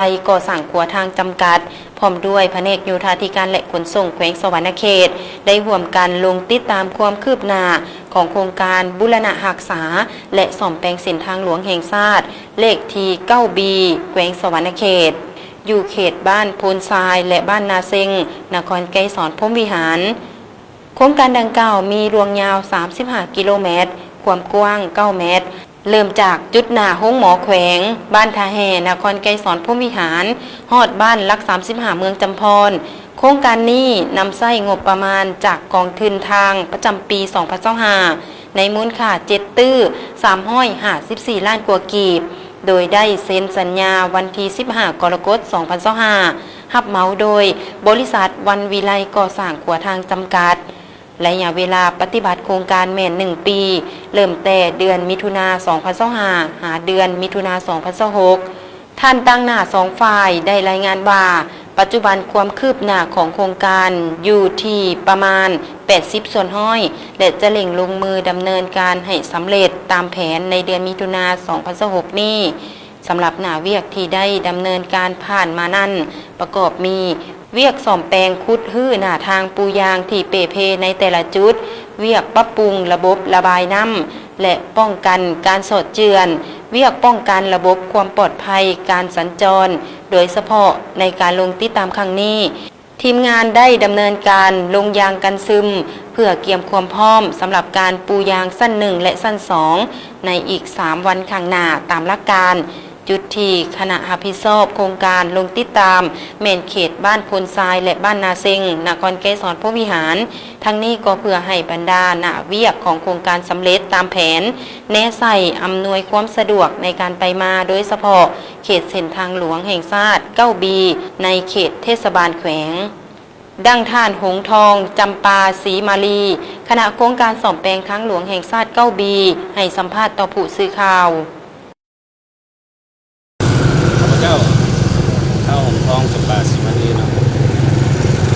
ไก่อสร้างขัวทางจำกัดพร้อมด้วยแผนกโยธาธิการและขนส่งแขวงสวรรณเขตได้ร่วมกันลงติดตามความคืบหน้าของโครงการบูรณะรักษาและซ่อมแปลงเส้นทางหลวงแห่งชาติเลขที่9 B แขวงสวรรณเขตอยู่เขตบ้านโพนทรายและบ้านนาเซงนครไกรสอนพรหมวิหารโครงการดังกล่าวมีรวงยาว35 กิโลเมตรความกว้าง9 เมตรเริ่มจากจุดหน้าห้องหมอแขวงบ้านทาแห่นครไกรสอนพรหมวิหารฮอดบ้านลัก35เมืองจำพรโครงการนี้นำใช้งบประมาณจากกองทุนทางประจำปี2025ในมูลค่า354 ล้านกว่ากีบโดยได้เซ็นสัญญาวันที่15 กรกฎาคม 2025รับเหมาโดยบริษัทวันวิไลก่อสร้างขัวทางจำกัดระยะเวลาปฏิบัติโครงการแม่น1 ปีเริ่มแต่เดือนมิถุนา2025หาเดือนมิถุนา2026ท่านตั้งหน้า2 ฝ่ายได้รายงานว่าปัจจุบันความคืบหน้าของโครงการอยู่ที่ประมาณ80 ส่วนห้อยและจะเร่งลงมือดำเนินการให้สำเร็จตามแผนในเดือนมิถุนา2026นี้สำหรับหน้าเวียกที่ได้ดำเนินการผ่านมานั้นประกอบมีเวียกซ่อมแปลงคุดหื้อหน้าทางปูยางที่เปเพในแต่ละจุดเวียกปรับปรุงระบบระบายน้ำและป้องกันการสอดเจือนเวียกป้องกันระบบความปลอดภัยการสัญจรโดยเฉพาะในการลงติดตามครั้งนี้ทีมงานได้ดำเนินการลงยางกันซึมเพื่อเตรียมความพร้อมสำหรับการปูยางสั้น1และสั้น2ในอีก3 วันข้างหน้าตามหลักการจุดที่คณะรับผิดชอบโครงการลงติดตามแม่นเขตบ้านโพนทรายและบ้านนาเซงนครไกรสอนพรหมวิหารทั้งนี้ก็เพื่อให้บรรดาหน้าเวียกของโครงการสำเร็จตามแผนแน่ใส่อำนวยความสะดวกในการไปมาโดยเฉพาะเขตเส้นทางหลวงแห่งชาติ9 B ในเขตเทศบาลแขวงดังท่านหงทองจำปาศรีมาลีคณะโครงการซ่อมแปลงทางหลวงแห่งชาติ9 B ให้สัมภาษณ์ต่อผู้สื่อข่าวเจ้าเข้าหงทองจำปาศรีมาลีเนาะ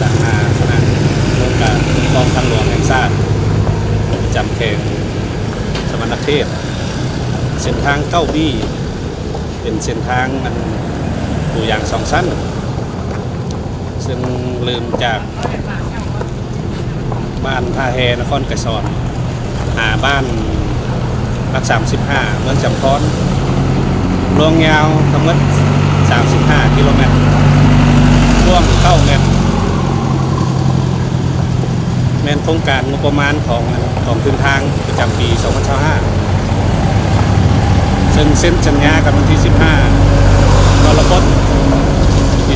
จากมาคณะโครงการกองทางหลวงแห่งชาติประจำเขตสวรรณเขตเส้นทาง9 Bเป็นเส้นทางมันอยู่อย่าง2 ชั้นซึ่งเริ่มจากบ้านท่าแฮนครไกรสอนหาบ้านรัก35เมืองจำพรรวงยาวทั้งหมด35 กิโลเมตรร่วง9 เมตรแม่นโครงการงบประมาณของทุนทางประจำปี2025ซึ่งเซ็นสัญญากันวันที่15 กรกฎาคมปี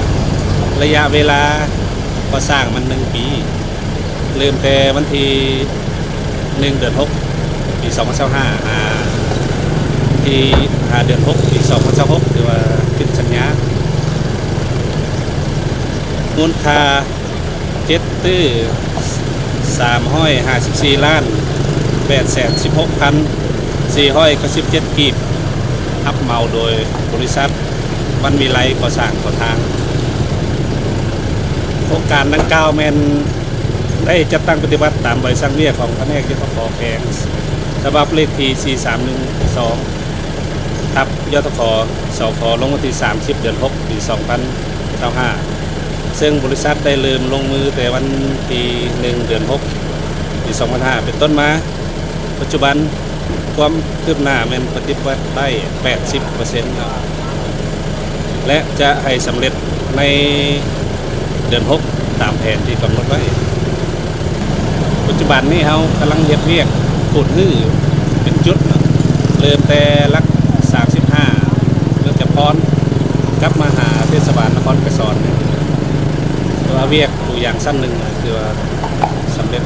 2025ระยะเวลาก่อสร้างมัน1 ปีเริ่มแต่วันที่1 เดือน 6 ปี2025ที่5 เดือน 6 ปี2026คือว่าขึ้นสัญญามูลค่า354 ล้าน 816,497 กีบรับเหมาโดยบริษัทวันวิไลก่อสร้างก่อทางโครงการดังกล่าวแม่นได้จัดตั้งปฏิบัติตามใบสั่งเรียกของแผนกยทขแขวงฉบับเลขที่4312ทับยทขสขลงวันที่30 เดือน 6 ปี2025ซึ่งบริษัทได้เริ่มลงมือแต่วันที่1 เดือน 6 ปี2005เป็นต้นมาปัจจุบันความคืบหน้าแม่นปฏิบัติได้ 80% และจะให้สำเร็จในเดือน 6 ตามแผนที่กำหนดไว้ปัจจุบันนี้เรากำลังเฮ็ดเวียกขุดหื้อเป็นจุดเริ่มแต่ลัก35เรื่องจะพรกลับมาหาเทศบาลนครไกรสอนตัวเวียกตัวอย่างสั้นหนึ่งคือว่าสำเร็จ